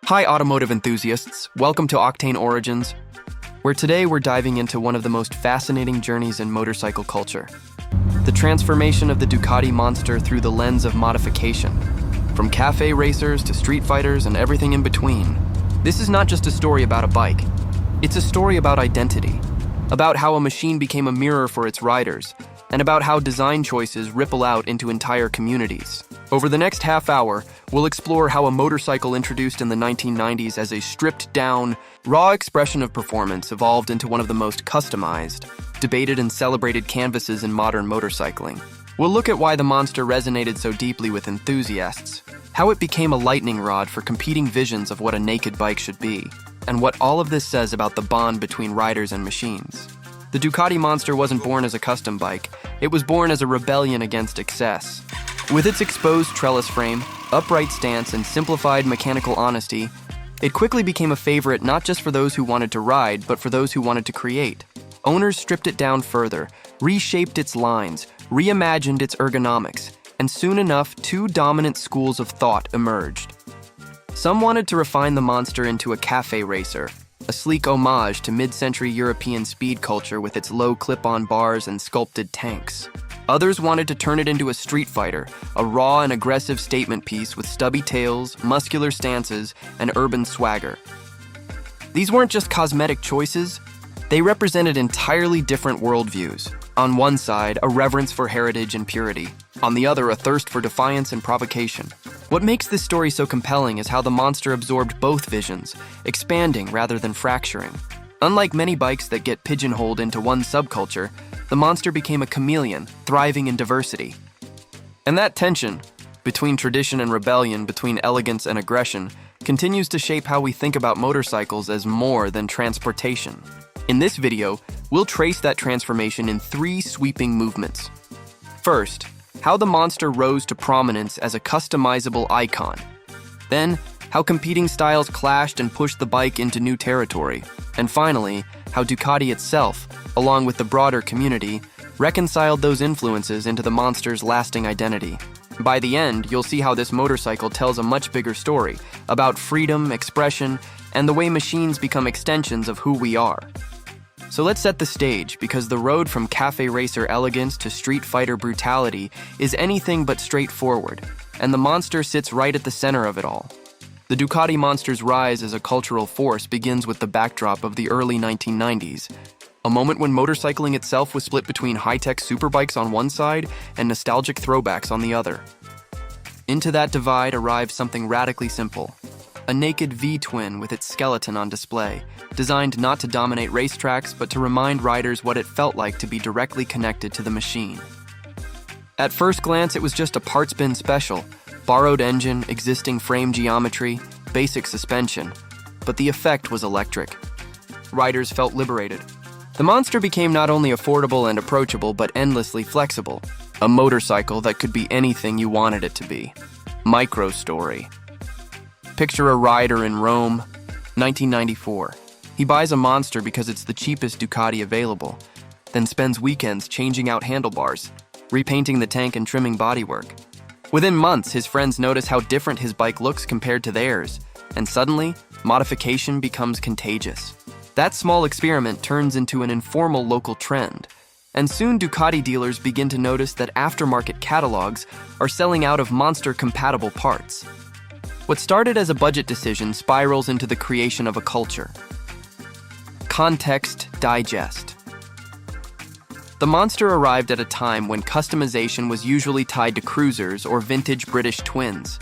Hi, automotive enthusiasts. Welcome to Octane Origins, where today we're diving into one of the most fascinating journeys in motorcycle culture. The transformation of the Ducati Monster through the lens of modification. From cafe racers to street fighters and everything in between. This is not just a story about a bike. It's a story about identity. About how a machine became a mirror for its riders, and about how design choices ripple out into entire communities. Over the next half hour, we'll explore how a motorcycle introduced in the 1990s as a stripped-down, raw expression of performance evolved into one of the most customized, debated and celebrated canvases in modern motorcycling. We'll look at why the Monster resonated so deeply with enthusiasts, how it became a lightning rod for competing visions of what a naked bike should be, and what all of this says about the bond between riders and machines. The Ducati Monster wasn't born as a custom bike, it was born as a rebellion against excess. With its exposed trellis frame, upright stance, and simplified mechanical honesty, it quickly became a favorite not just for those who wanted to ride, but for those who wanted to create. Owners stripped it down further, reshaped its lines, reimagined its ergonomics, and soon enough, two dominant schools of thought emerged. Some wanted to refine the Monster into a cafe racer, a sleek homage to mid-century European speed culture with its low clip-on bars and sculpted tanks. Others wanted to turn it into a street fighter, a raw and aggressive statement piece with stubby tails, muscular stances, and urban swagger. These weren't just cosmetic choices, they represented entirely different worldviews. On one side, a reverence for heritage and purity. On the other, a thirst for defiance and provocation. What makes this story so compelling is how the Monster absorbed both visions, expanding rather than fracturing. Unlike many bikes that get pigeonholed into one subculture, the Monster became a chameleon, thriving in diversity. And that tension, between tradition and rebellion, between elegance and aggression, continues to shape how we think about motorcycles as more than transportation. In this video, we'll trace that transformation in three sweeping movements. First, how the Monster rose to prominence as a customizable icon. Then, how competing styles clashed and pushed the bike into new territory. And finally, how Ducati itself, along with the broader community, reconciled those influences into the Monster's lasting identity. By the end, you'll see how this motorcycle tells a much bigger story about freedom, expression, and the way machines become extensions of who we are. So let's set the stage, because the road from cafe racer elegance to street fighter brutality is anything but straightforward, and the Monster sits right at the center of it all. The Ducati Monster's rise as a cultural force begins with the backdrop of the early 1990s, a moment when motorcycling itself was split between high-tech superbikes on one side and nostalgic throwbacks on the other. Into that divide arrived something radically simple, a naked V-twin with its skeleton on display, designed not to dominate racetracks but to remind riders what it felt like to be directly connected to the machine. At first glance, it was just a parts bin special, borrowed engine, existing frame geometry, basic suspension, but the effect was electric. Riders felt liberated. The Monster became not only affordable and approachable, but endlessly flexible, a motorcycle that could be anything you wanted it to be. Micro story. Picture a rider in Rome, 1994. He buys a Monster because it's the cheapest Ducati available, then spends weekends changing out handlebars, repainting the tank and trimming bodywork. Within months, his friends notice how different his bike looks compared to theirs, and suddenly, modification becomes contagious. That small experiment turns into an informal local trend, and soon Ducati dealers begin to notice that aftermarket catalogs are selling out of Monster-compatible parts. What started as a budget decision spirals into the creation of a culture. Context digest. The Monster arrived at a time when customization was usually tied to cruisers or vintage British twins.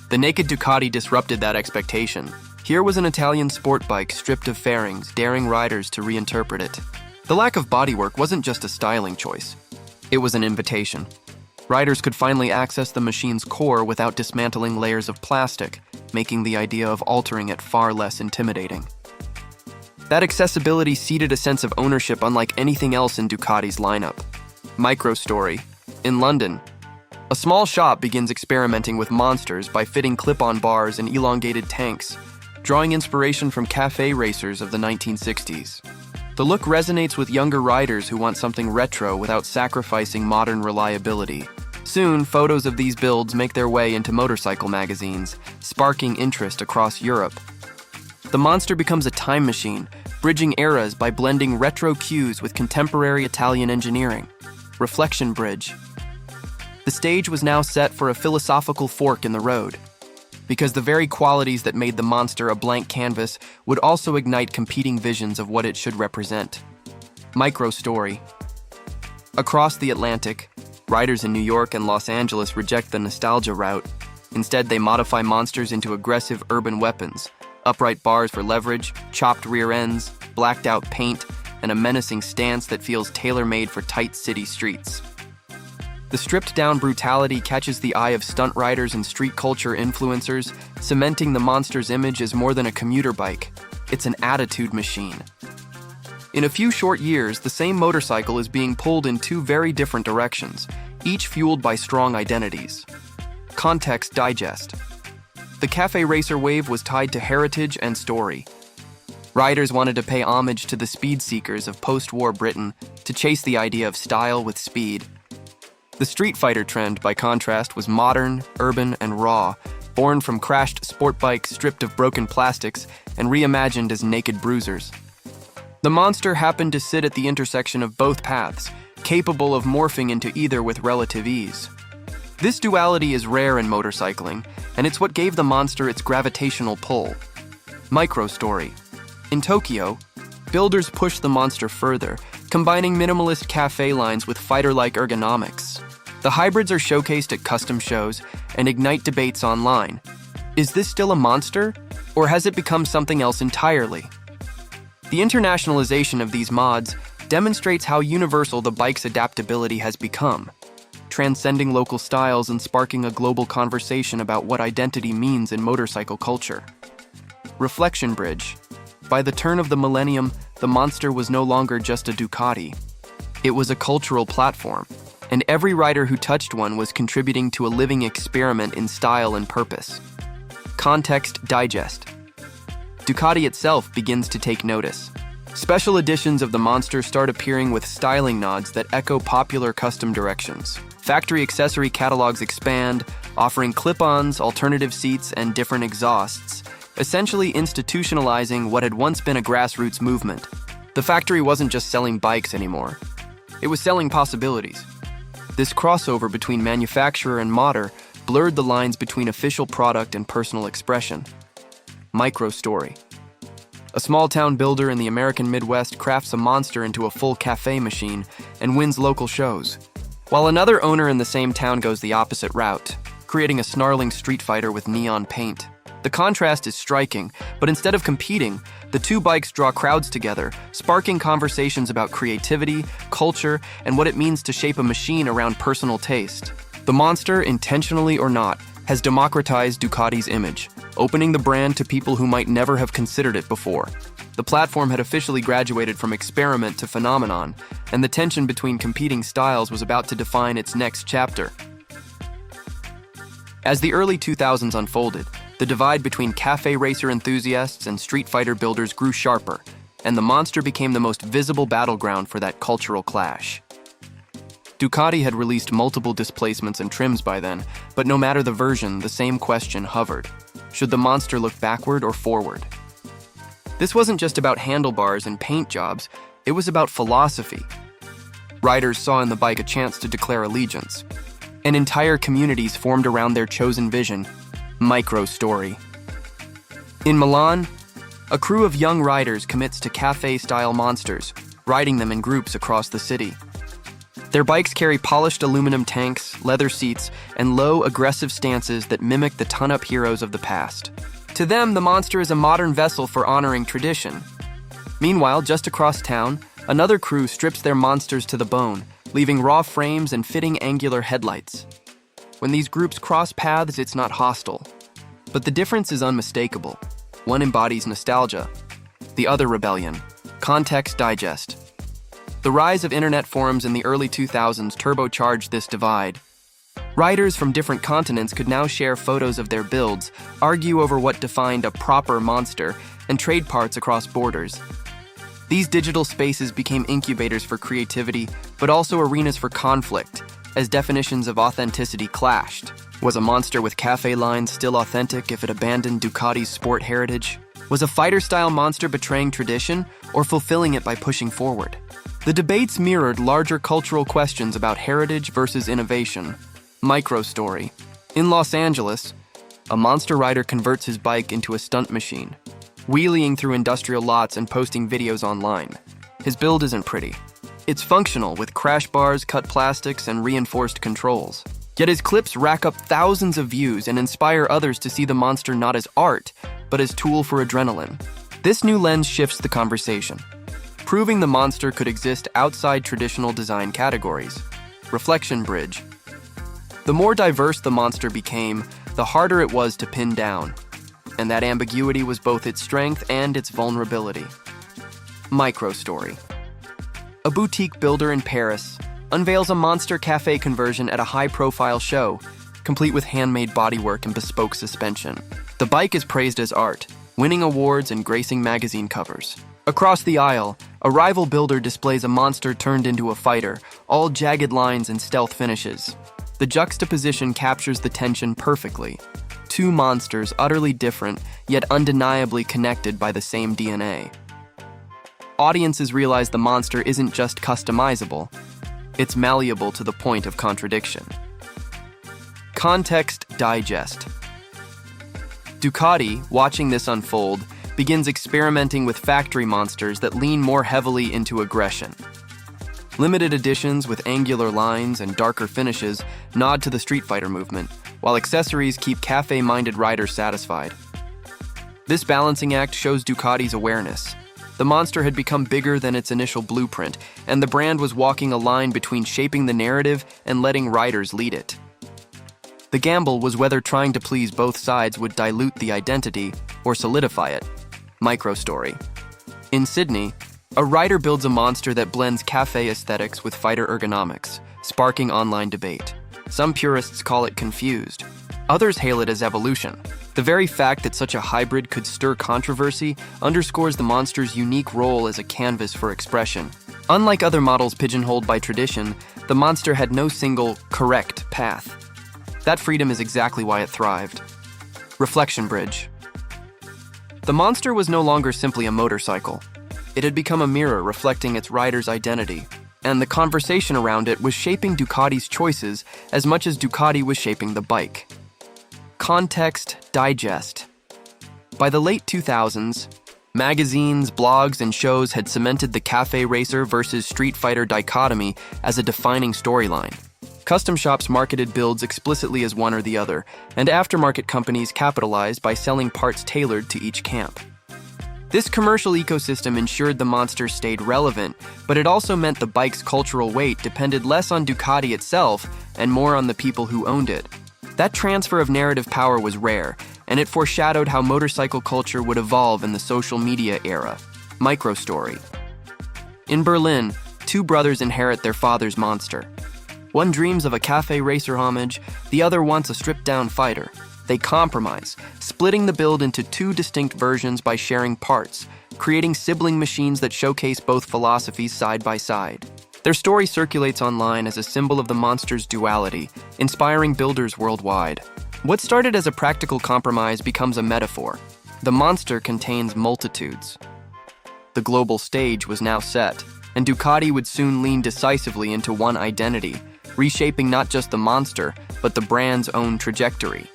The naked Ducati disrupted that expectation. Here was an Italian sport bike stripped of fairings, daring riders to reinterpret it. The lack of bodywork wasn't just a styling choice. It was an invitation. Riders could finally access the machine's core without dismantling layers of plastic, making the idea of altering it far less intimidating. That accessibility seeded a sense of ownership unlike anything else in Ducati's lineup. Microstory. In London, a small shop begins experimenting with Monsters by fitting clip-on bars and elongated tanks, drawing inspiration from cafe racers of the 1960s. The look resonates with younger riders who want something retro without sacrificing modern reliability. Soon, photos of these builds make their way into motorcycle magazines, sparking interest across Europe. The Monster becomes a time machine, bridging eras by blending retro cues with contemporary Italian engineering. Reflection bridge. The stage was now set for a philosophical fork in the road, because the very qualities that made the Monster a blank canvas would also ignite competing visions of what it should represent. Micro-story. Across the Atlantic, riders in New York and Los Angeles reject the nostalgia route. Instead, they modify monsters into aggressive urban weapons, upright bars for leverage, chopped rear ends, blacked-out paint, and a menacing stance that feels tailor-made for tight city streets. The stripped-down brutality catches the eye of stunt riders and street culture influencers, cementing the Monster's image as more than a commuter bike. It's an attitude machine. In a few short years, the same motorcycle is being pulled in two very different directions, each fueled by strong identities. Context digest. The Cafe Racer wave was tied to heritage and story. Riders wanted to pay homage to the speed seekers of post-war Britain, to chase the idea of style with speed. The streetfighter trend, by contrast, was modern, urban, and raw, born from crashed sport bikes stripped of broken plastics and reimagined as naked bruisers. The Monster happened to sit at the intersection of both paths, capable of morphing into either with relative ease. This duality is rare in motorcycling, and it's what gave the Monster its gravitational pull. Micro-story. In Tokyo, builders pushed the Monster further, combining minimalist cafe lines with fighter-like ergonomics. The hybrids are showcased at custom shows and ignite debates online. Is this still a Monster, or has it become something else entirely? The internationalization of these mods demonstrates how universal the bike's adaptability has become, transcending local styles and sparking a global conversation about what identity means in motorcycle culture. Reflection bridge. By the turn of the millennium, the Monster was no longer just a Ducati. It was a cultural platform, and every rider who touched one was contributing to a living experiment in style and purpose. Context digest. Ducati itself begins to take notice. Special editions of the Monster start appearing with styling nods that echo popular custom directions. Factory accessory catalogs expand, offering clip-ons, alternative seats, and different exhausts, essentially institutionalizing what had once been a grassroots movement. The factory wasn't just selling bikes anymore. It was selling possibilities. This crossover between manufacturer and modder blurred the lines between official product and personal expression. Micro-story. A small-town builder in the American Midwest crafts a Monster into a full cafe machine and wins local shows, while another owner in the same town goes the opposite route, creating a snarling street fighter with neon paint. The contrast is striking, but instead of competing, the two bikes draw crowds together, sparking conversations about creativity, culture, and what it means to shape a machine around personal taste. The Monster, intentionally or not, has democratized Ducati's image, opening the brand to people who might never have considered it before. The platform had officially graduated from experiment to phenomenon, and the tension between competing styles was about to define its next chapter. As the early 2000s unfolded, the divide between cafe racer enthusiasts and street fighter builders grew sharper, and the Monster became the most visible battleground for that cultural clash. Ducati had released multiple displacements and trims by then, but no matter the version, the same question hovered. Should the Monster look backward or forward? This wasn't just about handlebars and paint jobs, it was about philosophy. Riders saw in the bike a chance to declare allegiance, and entire communities formed around their chosen vision. Micro-story. In Milan, a crew of young riders commits to cafe-style monsters, riding them in groups across the city. Their bikes carry polished aluminum tanks, leather seats, and low, aggressive stances that mimic the ton-up heroes of the past. To them, the Monster is a modern vessel for honoring tradition. Meanwhile, just across town, another crew strips their monsters to the bone, leaving raw frames and fitting angular headlights. When these groups cross paths, it's not hostile. But the difference is unmistakable. One embodies nostalgia, the other rebellion. Context digest. The rise of internet forums in the early 2000s turbocharged this divide. Riders from different continents could now share photos of their builds, argue over what defined a proper Monster, and trade parts across borders. These digital spaces became incubators for creativity, but also arenas for conflict, as definitions of authenticity clashed. Was a Monster with cafe lines still authentic if it abandoned Ducati's sport heritage? Was a fighter-style Monster betraying tradition or fulfilling it by pushing forward? The debates mirrored larger cultural questions about heritage versus innovation. Micro-story. In Los Angeles, a Monster rider converts his bike into a stunt machine, wheeling through industrial lots and posting videos online. His build isn't pretty. It's functional with crash bars, cut plastics, and reinforced controls. Yet his clips rack up thousands of views and inspire others to see the Monster not as art, but as tool for adrenaline. This new lens shifts the conversation, proving the Monster could exist outside traditional design categories. Reflection bridge. The more diverse the Monster became, the harder it was to pin down, and that ambiguity was both its strength and its vulnerability. Micro-story. A boutique builder in Paris unveils a Monster cafe conversion at a high-profile show, complete with handmade bodywork and bespoke suspension. The bike is praised as art, winning awards and gracing magazine covers. Across the aisle, a rival builder displays a Monster turned into a fighter, all jagged lines and stealth finishes. The juxtaposition captures the tension perfectly. Two monsters utterly different, yet undeniably connected by the same DNA. Audiences realize the Monster isn't just customizable, it's malleable to the point of contradiction. Context digest. Ducati, watching this unfold, begins experimenting with factory monsters that lean more heavily into aggression. Limited editions with angular lines and darker finishes nod to the streetfighter movement, while accessories keep cafe-minded riders satisfied. This balancing act shows Ducati's awareness. The Monster had become bigger than its initial blueprint, and the brand was walking a line between shaping the narrative and letting riders lead it. The gamble was whether trying to please both sides would dilute the identity or solidify it. Micro-story. In Sydney, a rider builds a Monster that blends cafe aesthetics with fighter ergonomics, sparking online debate. Some purists call it confused. Others hail it as evolution. The very fact that such a hybrid could stir controversy underscores the Monster's unique role as a canvas for expression. Unlike other models pigeonholed by tradition, the Monster had no single, correct path. That freedom is exactly why it thrived. Reflection bridge. The Monster was no longer simply a motorcycle. It had become a mirror reflecting its rider's identity, and the conversation around it was shaping Ducati's choices as much as Ducati was shaping the bike. Context digest. By the late 2000s, magazines, blogs, and shows had cemented the cafe racer versus street fighter dichotomy as a defining storyline. Custom shops marketed builds explicitly as one or the other, and aftermarket companies capitalized by selling parts tailored to each camp. This commercial ecosystem ensured the Monster stayed relevant, but it also meant the bike's cultural weight depended less on Ducati itself and more on the people who owned it. That transfer of narrative power was rare, and it foreshadowed how motorcycle culture would evolve in the social media era. Micro-story. In Berlin, two brothers inherit their father's Monster. One dreams of a cafe racer homage, the other wants a stripped-down fighter. They compromise, splitting the build into two distinct versions by sharing parts, creating sibling machines that showcase both philosophies side by side. Their story circulates online as a symbol of the Monster's duality, inspiring builders worldwide. What started as a practical compromise becomes a metaphor. The Monster contains multitudes. The global stage was now set, and Ducati would soon lean decisively into one identity, reshaping not just the Monster, but the brand's own trajectory.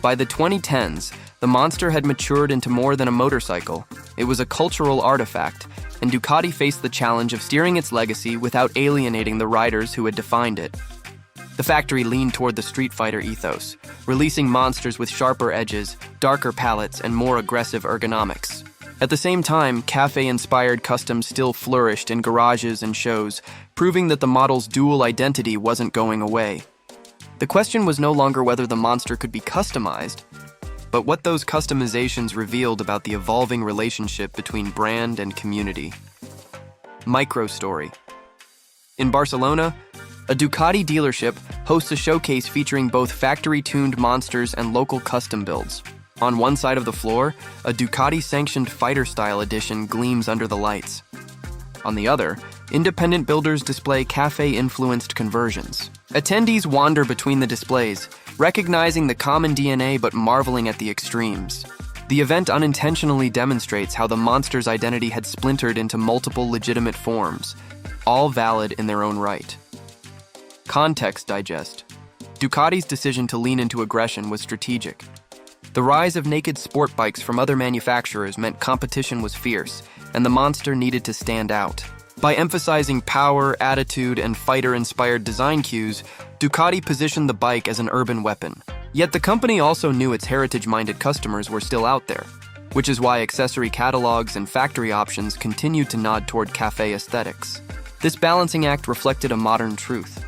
By the 2010s, the Monster had matured into more than a motorcycle. It was a cultural artifact, and Ducati faced the challenge of steering its legacy without alienating the riders who had defined it. The factory leaned toward the street fighter ethos, releasing Monsters with sharper edges, darker palettes, and more aggressive ergonomics. At the same time, cafe-inspired customs still flourished in garages and shows, proving that the model's dual identity wasn't going away. The question was no longer whether the Monster could be customized, but what those customizations revealed about the evolving relationship between brand and community. Micro-story. In Barcelona, a Ducati dealership hosts a showcase featuring both factory-tuned Monsters and local custom builds. On one side of the floor, a Ducati-sanctioned fighter-style edition gleams under the lights. On the other, independent builders display cafe-influenced conversions. Attendees wander between the displays, recognizing the common DNA but marveling at the extremes. The event unintentionally demonstrates how the Monster's identity had splintered into multiple legitimate forms, all valid in their own right. Context digest. Ducati's decision to lean into aggression was strategic. The rise of naked sport bikes from other manufacturers meant competition was fierce, and the Monster needed to stand out. By emphasizing power, attitude, and fighter-inspired design cues, Ducati positioned the bike as an urban weapon. Yet the company also knew its heritage-minded customers were still out there, which is why accessory catalogs and factory options continued to nod toward cafe aesthetics. This balancing act reflected a modern truth.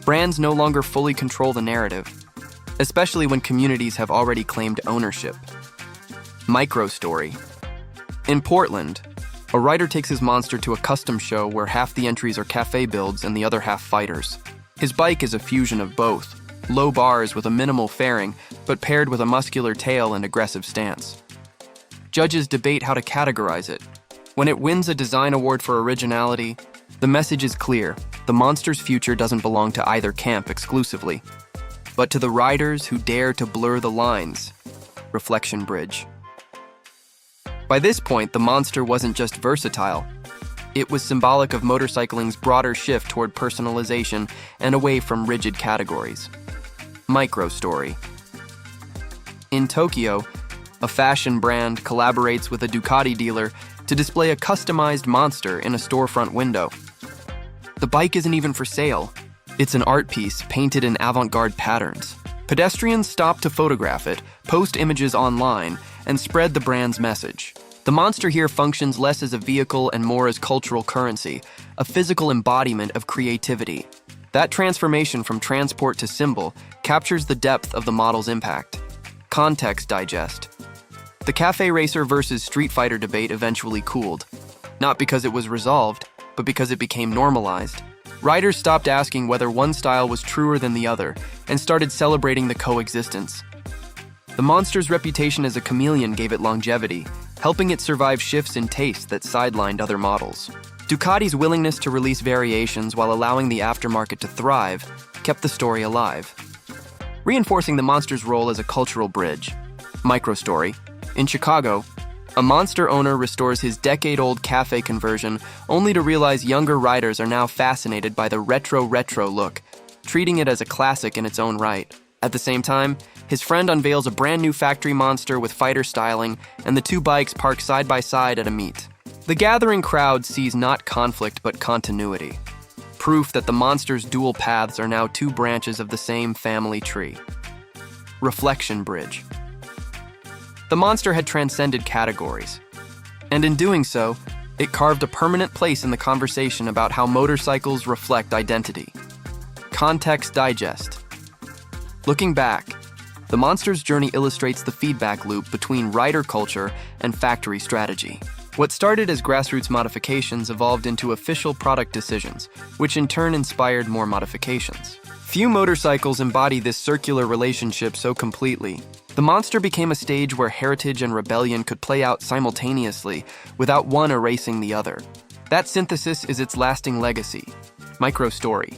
Brands no longer fully control the narrative, especially when communities have already claimed ownership. Micro-story. In Portland, a rider takes his Monster to a custom show where half the entries are cafe builds and the other half fighters. His bike is a fusion of both, low bars with a minimal fairing, but paired with a muscular tail and aggressive stance. Judges debate how to categorize it. When it wins a design award for originality, the message is clear: the Monster's future doesn't belong to either camp exclusively, but to the riders who dare to blur the lines. Reflection bridge. By this point, the Monster wasn't just versatile. It was symbolic of motorcycling's broader shift toward personalization and away from rigid categories. Micro-story. In Tokyo, a fashion brand collaborates with a Ducati dealer to display a customized Monster in a storefront window. The bike isn't even for sale. It's an art piece painted in avant-garde patterns. Pedestrians stop to photograph it, post images online, and spread the brand's message. The Monster here functions less as a vehicle and more as cultural currency, a physical embodiment of creativity. That transformation from transport to symbol captures the depth of the model's impact. Context digest. The cafe racer versus street fighter debate eventually cooled, not because it was resolved, but because it became normalized. Riders stopped asking whether one style was truer than the other and started celebrating the coexistence. The Monster's reputation as a chameleon gave it longevity, helping it survive shifts in taste that sidelined other models. Ducati's willingness to release variations while allowing the aftermarket to thrive kept the story alive, reinforcing the Monster's role as a cultural bridge. Micro-story. In Chicago, a Monster owner restores his decade-old cafe conversion only to realize younger riders are now fascinated by the retro look, treating it as a classic in its own right. At the same time, his friend unveils a brand new factory Monster with fighter styling, and the two bikes park side by side at a meet. The gathering crowd sees not conflict but continuity, proof that the Monster's dual paths are now two branches of the same family tree. Reflection bridge. The Monster had transcended categories, and in doing so, it carved a permanent place in the conversation about how motorcycles reflect identity. Context digest. Looking back, the Monster's journey illustrates the feedback loop between rider culture and factory strategy. What started as grassroots modifications evolved into official product decisions, which in turn inspired more modifications. Few motorcycles embody this circular relationship so completely. The Monster became a stage where heritage and rebellion could play out simultaneously without one erasing the other. That synthesis is its lasting legacy. Micro-story.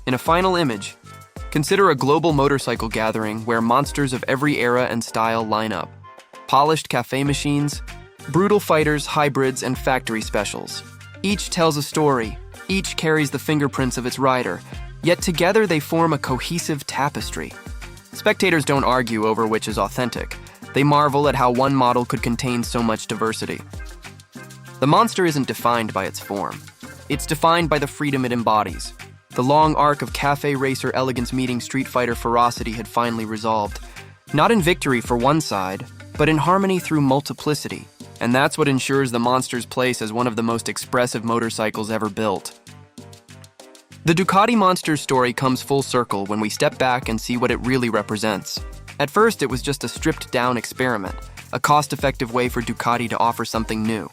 In a final image, consider a global motorcycle gathering where monsters of every era and style line up. Polished cafe machines, brutal fighters, hybrids, and factory specials. Each tells a story, each carries the fingerprints of its rider, yet together they form a cohesive tapestry. Spectators don't argue over which is authentic. They marvel at how one model could contain so much diversity. The Monster isn't defined by its form. It's defined by the freedom it embodies. The long arc of cafe racer elegance meeting street fighter ferocity had finally resolved. Not in victory for one side, but in harmony through multiplicity. And that's what ensures the Monster's place as one of the most expressive motorcycles ever built. The Ducati Monster story comes full circle when we step back and see what it really represents. At first, it was just a stripped-down experiment, a cost-effective way for Ducati to offer something new.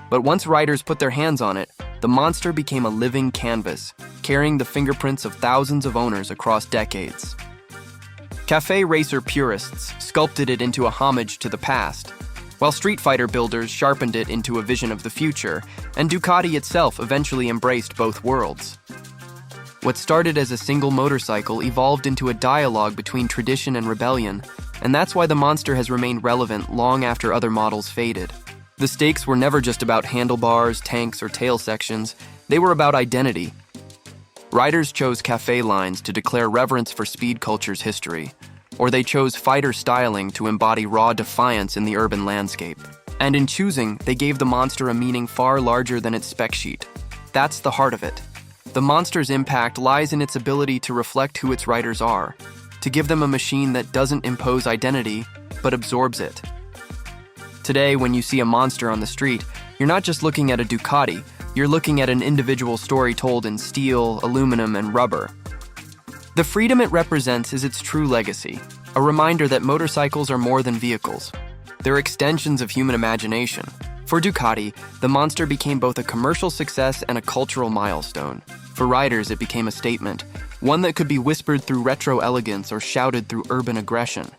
But once riders put their hands on it, the Monster became a living canvas, carrying the fingerprints of thousands of owners across decades. Cafe racer purists sculpted it into a homage to the past, while streetfighter builders sharpened it into a vision of the future, and Ducati itself eventually embraced both worlds. What started as a single motorcycle evolved into a dialogue between tradition and rebellion, and that's why the Monster has remained relevant long after other models faded. The stakes were never just about handlebars, tanks, or tail sections, they were about identity. Riders chose café lines to declare reverence for speed culture's history, or they chose fighter styling to embody raw defiance in the urban landscape. And in choosing, they gave the Monster a meaning far larger than its spec sheet. That's the heart of it. The Monster's impact lies in its ability to reflect who its riders are, to give them a machine that doesn't impose identity, but absorbs it. Today, when you see a Monster on the street, you're not just looking at a Ducati, you're looking at an individual story told in steel, aluminum, and rubber. The freedom it represents is its true legacy, a reminder that motorcycles are more than vehicles. They're extensions of human imagination. For Ducati, the Monster became both a commercial success and a cultural milestone. For riders, it became a statement, one that could be whispered through retro elegance or shouted through urban aggression.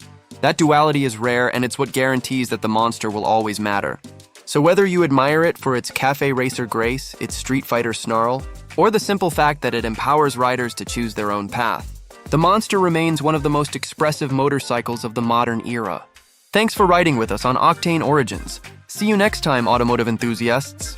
That duality is rare, and it's what guarantees that the Monster will always matter. So whether you admire it for its cafe racer grace, its street fighter snarl, or the simple fact that it empowers riders to choose their own path, the Monster remains one of the most expressive motorcycles of the modern era. Thanks for riding with us on Octane Origins. See you next time, automotive enthusiasts.